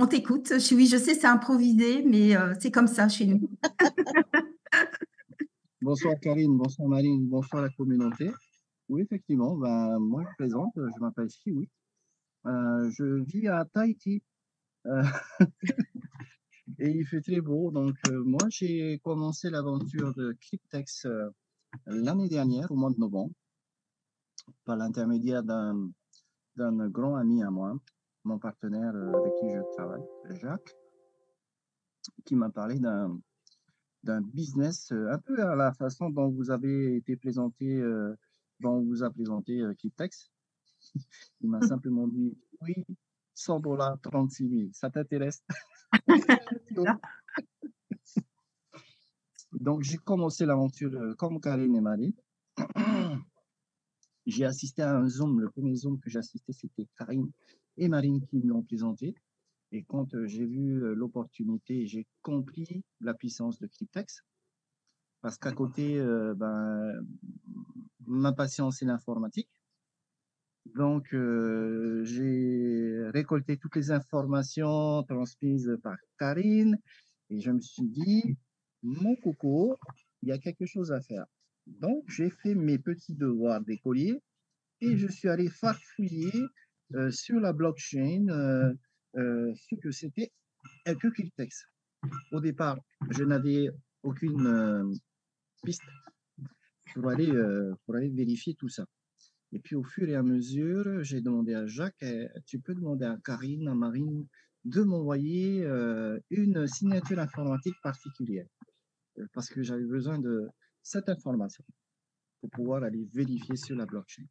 On t'écoute. Oui, je sais, c'est improvisé, mais c'est comme ça chez nous. Bonsoir Karine, bonsoir Marine, bonsoir la communauté. Oui, effectivement, ben, moi je me présente, je m'appelle Chiwi. Je vis à Tahiti euh, et il fait très beau. Donc, moi j'ai commencé l'aventure de Cryptex l'année dernière, au mois de novembre, par l'intermédiaire d'un grand ami à moi, mon partenaire avec qui je travaille, Jacques, qui m'a parlé d'un business un peu à la façon dont vous avez été présenté, dont on vous a présenté Cryptex. Il m'a simplement dit, oui, 100 $, 36 000, ça t'intéresse? Donc, j'ai commencé l'aventure comme Karine et Marie. J'ai assisté à un Zoom. Le premier Zoom que j'ai assisté, c'était Karine et Marine qui me l'ont présenté. Et quand j'ai vu l'opportunité, j'ai compris la puissance de Cryptex. Parce qu'à côté, ma passion, c'est l'informatique. Donc, j'ai récolté toutes les informations transmises par Karine et je me suis dit, mon coco, il y a quelque chose à faire. Donc, j'ai fait mes petits devoirs d'écolier et je suis allé farfouiller sur la blockchain ce que c'était que Cryptex. Au départ, je n'avais aucune piste pour aller vérifier tout ça. Et puis au fur et à mesure, j'ai demandé à Jacques, tu peux demander à Karine, à Marine, de m'envoyer une signature informatique particulière, parce que j'avais besoin de cette information pour pouvoir aller vérifier sur la blockchain.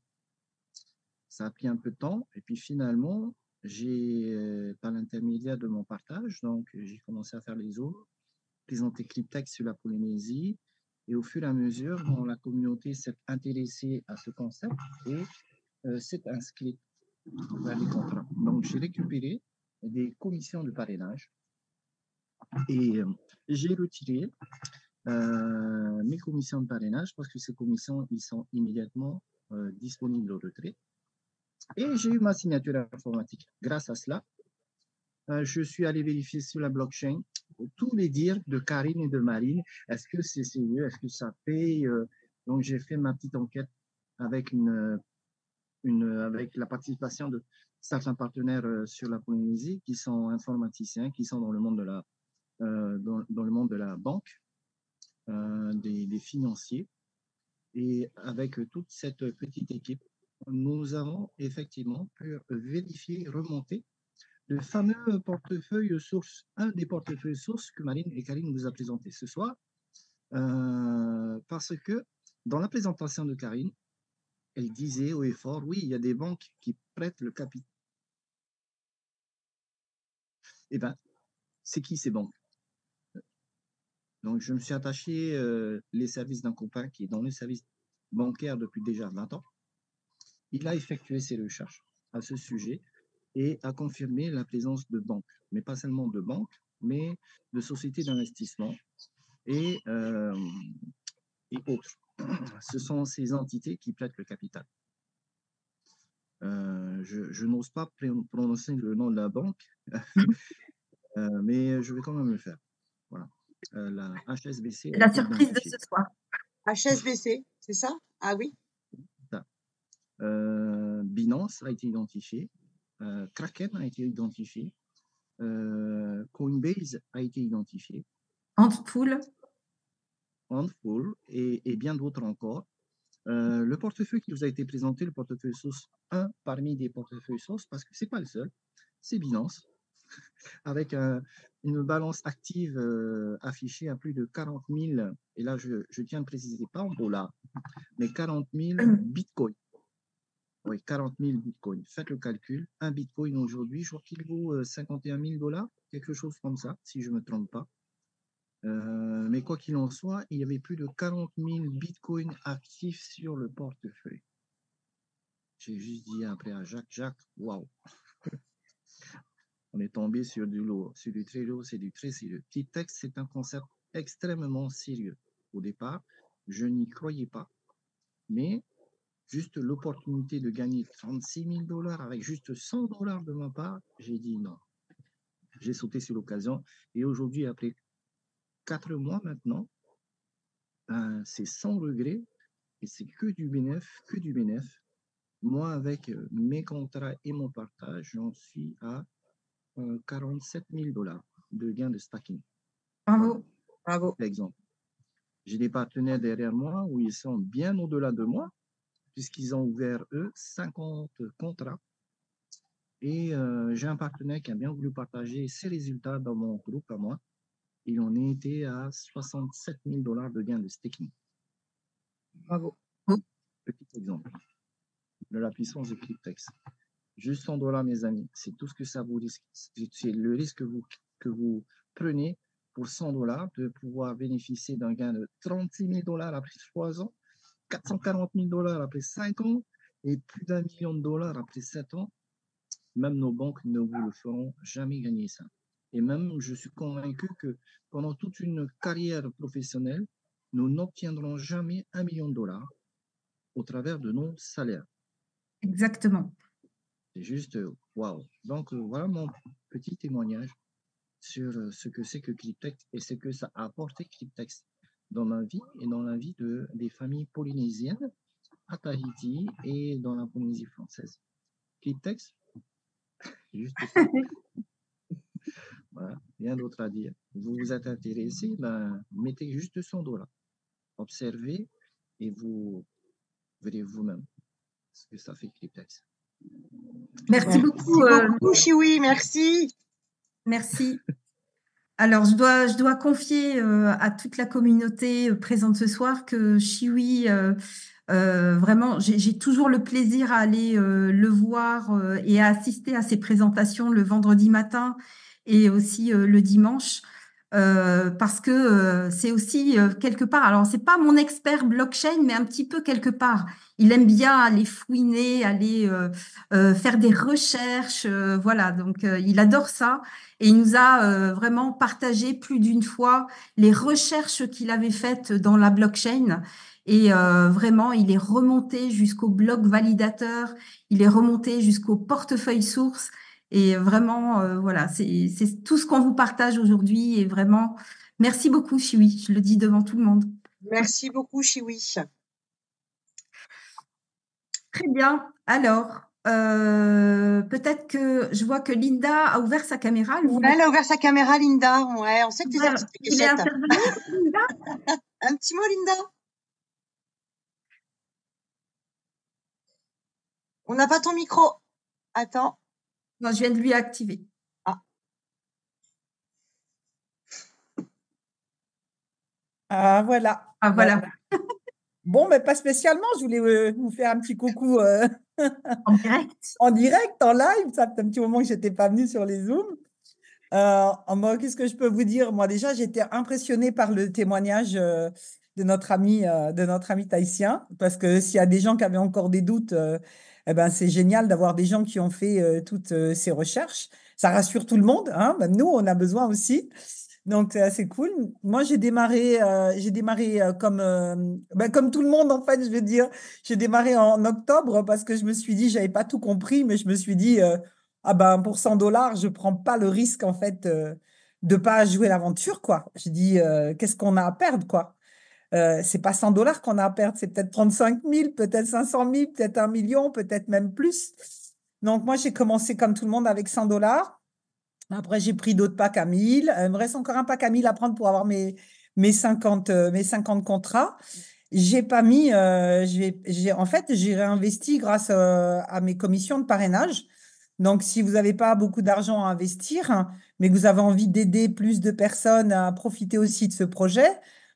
Ça a pris un peu de temps, et puis finalement, j'ai, par l'intermédiaire de mon partage, donc j'ai commencé à faire les autres, présenter Cryptex sur la Polynésie, et au fur et à mesure, la communauté s'est intéressée à ce concept et s'est inscrite vers les contrats. Donc, j'ai récupéré des commissions de parrainage et j'ai retiré mes commissions de parrainage parce que ces commissions, ils sont immédiatement disponibles au retrait. Et j'ai eu ma signature informatique. Grâce à cela, je suis allé vérifier sur la blockchain tous les dires de Karine et de Marine. Est-ce que c'est sérieux? Est-ce que ça paye? Donc, j'ai fait ma petite enquête avec avec la participation de certains partenaires sur la Polynésie qui sont informaticiens, qui sont dans le monde de dans le monde de la banque, des financiers. Et avec toute cette petite équipe, nous avons effectivement pu vérifier, remonter le fameux portefeuille source, un des portefeuilles sources que Marine et Karine vous a présenté ce soir, parce que dans la présentation de Karine, elle disait haut et fort, oui, il y a des banques qui prêtent le capital. Eh bien, c'est qui ces banques? Donc, je me suis attaché les services d'un copain qui est dans le service bancaire depuis déjà 20 ans. Il a effectué ses recherches à ce sujet et a confirmé la présence de banques, mais pas seulement de banques, mais de sociétés d'investissement et, et autres. Ce sont ces entités qui prêtent le capital. Je n'ose pas prononcer le nom de la banque, mais je vais quand même le faire. Voilà. La HSBC a La été surprise de identifiée. ce soir. HSBC, c'est ça? Ah oui. Binance a été identifié. Kraken a été identifié. Coinbase a été identifié. Antpool. Antpool et bien d'autres encore. Le portefeuille qui vous a été présenté, le portefeuille source, un parmi des portefeuilles sources, parce que ce n'est pas le seul, c'est Binance, avec une balance active affichée à plus de 40 000, et là je tiens à préciser, pas en dollars, mais 40 000 bitcoins. Oui, 40 000 bitcoins. Faites le calcul. Un bitcoin aujourd'hui, je crois qu'il vaut 51 000 $, quelque chose comme ça, si je ne me trompe pas. Mais quoi qu'il en soit, il y avait plus de 40 000 bitcoins actifs sur le portefeuille. J'ai juste dit après à Jacques, waouh, on est tombé sur du lourd, sur du très lourd, c'est du très sérieux. Cryptex, c'est un concept extrêmement sérieux. Au départ, je n'y croyais pas, mais juste l'opportunité de gagner 36 000 $ avec juste 100 $ de ma part, j'ai dit non. j'ai sauté sur l'occasion. Et aujourd'hui, après 4 mois maintenant, c'est sans regret et c'est que du bénéf, que du bénéf. Moi, avec mes contrats et mon partage, j'en suis à 47 000 $ de gains de stacking. Voilà, Bravo. Bravo. l'exemple. J'ai des partenaires derrière moi où ils sont bien au-delà de moi, puisqu'ils ont ouvert, eux, 50 contrats. Et j'ai un partenaire qui a bien voulu partager ses résultats dans mon groupe à moi. Et on était à 67 000 $ de gains de staking. Bravo. Petit exemple de la puissance de Cryptex. Juste 100 $, mes amis, c'est tout ce que ça vous risque. C'est le risque que vous prenez pour 100 $ de pouvoir bénéficier d'un gain de 36 000 $ après 3 ans, 440 000 $ après 5 ans et plus d'1 million de dollars après 7 ans. Même nos banques ne vous le feront jamais gagner ça. Et même, je suis convaincu que pendant toute une carrière professionnelle, nous n'obtiendrons jamais 1 million de dollars au travers de nos salaires. Exactement. C'est juste waouh. Donc, voilà mon petit témoignage sur ce que c'est que Cryptex et ce que ça a apporté Cryptex dans ma vie et dans la vie des familles polynésiennes à Tahiti et dans la Polynésie française. Cryptex, c'est juste ça. Voilà, rien d'autre à dire. Vous vous êtes intéressé, ben, mettez juste 100 $. Observez et vous verrez vous-même ce que ça fait Cryptex. Merci beaucoup. Beaucoup, Chiwi, merci. Merci. Alors, je dois confier à toute la communauté présente ce soir que Chiwi, vraiment, j'ai toujours le plaisir à aller le voir et à assister à ses présentations le vendredi matin et aussi le dimanche. Parce que c'est aussi quelque part, alors c'est pas mon expert blockchain, mais un petit peu quelque part. Il aime bien aller fouiner, aller faire des recherches, voilà. Donc il adore ça et il nous a vraiment partagé plus d'une fois les recherches qu'il avait faites dans la blockchain. Et vraiment, il est remonté jusqu'au bloc validateur, il est remonté jusqu'au portefeuille source. Et vraiment, voilà, c'est tout ce qu'on vous partage aujourd'hui. Et vraiment, merci beaucoup, Chiwi. Je le dis devant tout le monde. Merci beaucoup, Chiwi. Très bien. Alors, peut-être que je vois que Linda a ouvert sa caméra. Elle Ouais, elle a ouvert sa caméra, Linda. Ouais, on sait que t'es voulait certifiée. intervenir, Linda? Un petit mot, Linda? On n'a pas ton micro. Attends. Non, je viens de lui activer. Ah. Ah, voilà. Ah, voilà. Bon, mais pas spécialement. Je voulais vous faire un petit coucou En direct. en direct, en live. Ça fait un petit moment que je n'étais pas venue sur les Zooms. Moi, qu'est-ce que je peux vous dire? Moi, déjà, j'étais impressionnée par le témoignage de notre ami tahitien. Parce que s'il y a des gens qui avaient encore des doutes, eh ben, c'est génial d'avoir des gens qui ont fait toutes ces recherches. Ça rassure tout le monde, hein. Même nous, on a besoin aussi. Donc, c'est assez cool. Moi, j'ai démarré comme tout le monde, en fait, je veux dire. J'ai démarré en octobre parce que je me suis dit, j'avais pas tout compris, mais je me suis dit, ah ben, pour 100 $, je prends pas le risque, en fait, de pas jouer l'aventure, quoi. Je dis, qu'est-ce qu'on a à perdre, quoi? C'est pas 100 $ qu'on a à perdre, c'est peut-être 35 000, peut-être 500 000, peut-être 1 million, peut-être même plus. Donc, moi, j'ai commencé comme tout le monde avec 100 $. Après, j'ai pris d'autres packs à 1000. Il me reste encore un pack à 1000 à prendre pour avoir mes 50 contrats. J'ai pas mis, en fait, j'ai réinvesti grâce à mes commissions de parrainage. Donc, si vous n'avez pas beaucoup d'argent à investir, hein, mais que vous avez envie d'aider plus de personnes à profiter aussi de ce projet,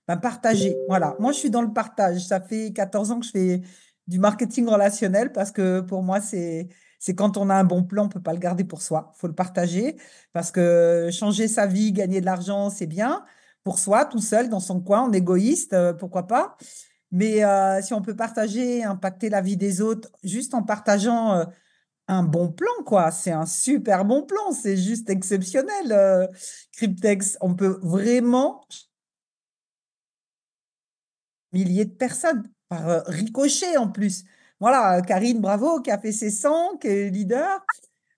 ben, partagez. Voilà. Moi, je suis dans le partage. Ça fait 14 ans que je fais du marketing relationnel parce que pour moi, c'est quand on a un bon plan, on ne peut pas le garder pour soi. Il faut le partager parce que changer sa vie, gagner de l'argent, c'est bien. Pour soi, tout seul, dans son coin, en égoïste, pourquoi pas. Mais si on peut partager, impacter la vie des autres, juste en partageant un bon plan, quoi. C'est un super bon plan. C'est juste exceptionnel, Cryptex. On peut vraiment milliers de personnes par ricochet en plus. Voilà, Karine, bravo, qui a fait ses 100, qui est leader.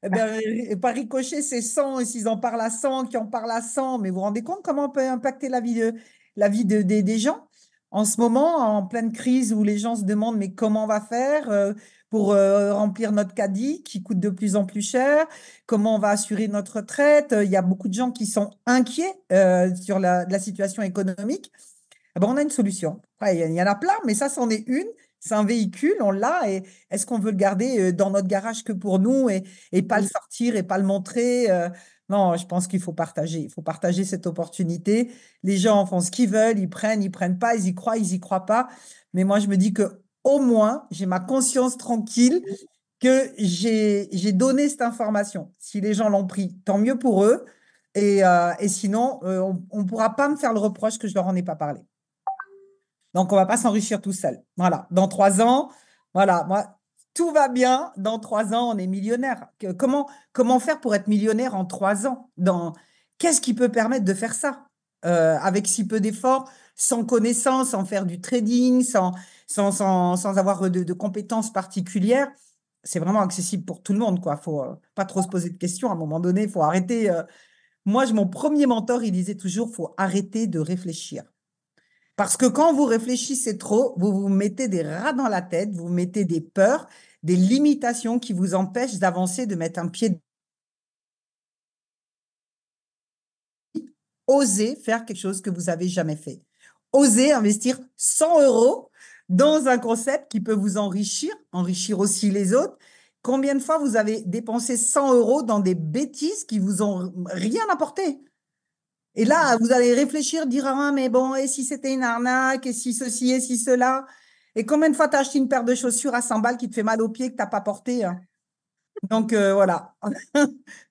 Eh ben, par ricochet, c'est 100, et s'ils en parlent à 100, qui en parlent à 100, mais vous vous rendez compte comment on peut impacter des gens? En ce moment, en pleine crise où les gens se demandent, mais comment on va faire pour remplir notre caddie qui coûte de plus en plus cher? Comment on va assurer notre retraite? Il y a beaucoup de gens qui sont inquiets sur la situation économique. Eh ben, on a une solution. Après, il y en a plein, mais ça, c'en est une. C'est un véhicule, on l'a. Et est-ce qu'on veut le garder dans notre garage que pour nous et pas le Oui. sortir et pas le montrer? Non, je pense qu'il faut partager. Il faut partager cette opportunité. Les gens font ce qu'ils veulent, ils prennent pas, ils y croient pas. Mais moi, je me dis que au moins, j'ai ma conscience tranquille que j'ai donné cette information. Si les gens l'ont pris, tant mieux pour eux. Et sinon, on ne pourra pas me faire le reproche que je leur en ai pas parlé. Donc, on ne va pas s'enrichir tout seul. Voilà. Dans 3 ans, voilà, moi, tout va bien. Dans 3 ans, on est millionnaire. Comment faire pour être millionnaire en 3 ans? Qu'est-ce qui peut permettre de faire ça avec si peu d'efforts, sans connaissance, sans faire du trading, sans avoir de compétences particulières? C'est vraiment accessible pour tout le monde, quoi. Faut pas trop se poser de questions. À un moment donné, il faut arrêter. Moi, mon premier mentor, il disait toujours, faut arrêter de réfléchir. Parce que quand vous réfléchissez trop, vous vous mettez des rats dans la tête, vous mettez des peurs, des limitations qui vous empêchent d'avancer, de mettre un pied. Osez faire quelque chose que vous n'avez jamais fait. Osez investir 100 euros dans un concept qui peut vous enrichir aussi les autres. Combien de fois vous avez dépensé 100 euros dans des bêtises qui vous ont rien apporté? Et là, vous allez réfléchir, dire, ah, mais bon, et si c'était une arnaque, et si ceci, et si cela? Et combien de fois tu as acheté une paire de chaussures à 100 balles qui te fait mal aux pieds, que tu n'as pas porté, hein? Donc, voilà,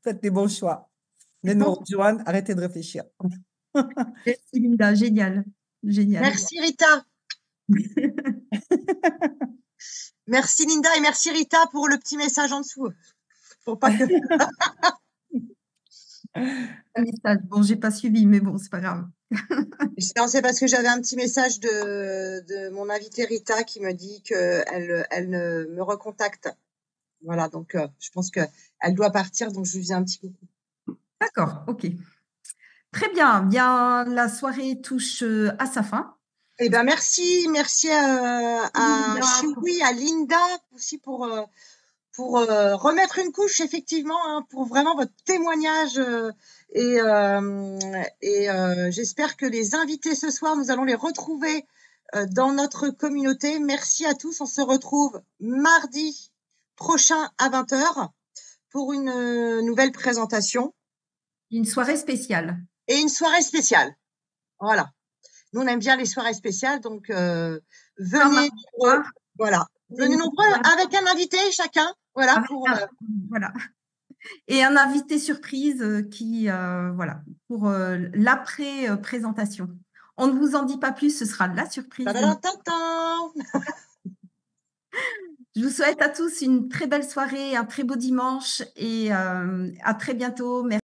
faites des bons choix. Venez nous rejoindre, arrêtez de réfléchir. Merci Linda, génial. Génial. Merci Rita. Merci Linda et merci Rita pour le petit message en dessous. Pour pas que... Un message. Bon, j'ai pas suivi, mais bon, c'est pas grave. Non, c'est parce que j'avais un petit message de mon invitée Rita qui me dit qu'elle me recontacte. Voilà, donc je pense qu'elle doit partir, donc je lui faisais un petit coucou. D'accord, ok. Très bien. Bien, la soirée touche à sa fin. Eh ben merci à Chiwi, à Linda aussi pour remettre une couche effectivement, hein, pour vraiment votre témoignage et j'espère que les invités ce soir, nous allons les retrouver dans notre communauté. Merci à tous. On se retrouve mardi prochain à 20h pour une nouvelle présentation. Une soirée spéciale. Et une soirée spéciale. Voilà. Nous, on aime bien les soirées spéciales, donc venez nombreux. Voilà. Venez nombreux avec un invité chacun. Voilà. Voilà. Et un invité surprise qui, voilà, pour l'après-présentation. On ne vous en dit pas plus, ce sera la surprise. Je vous souhaite à tous une très belle soirée, un très beau dimanche et à très bientôt. Merci.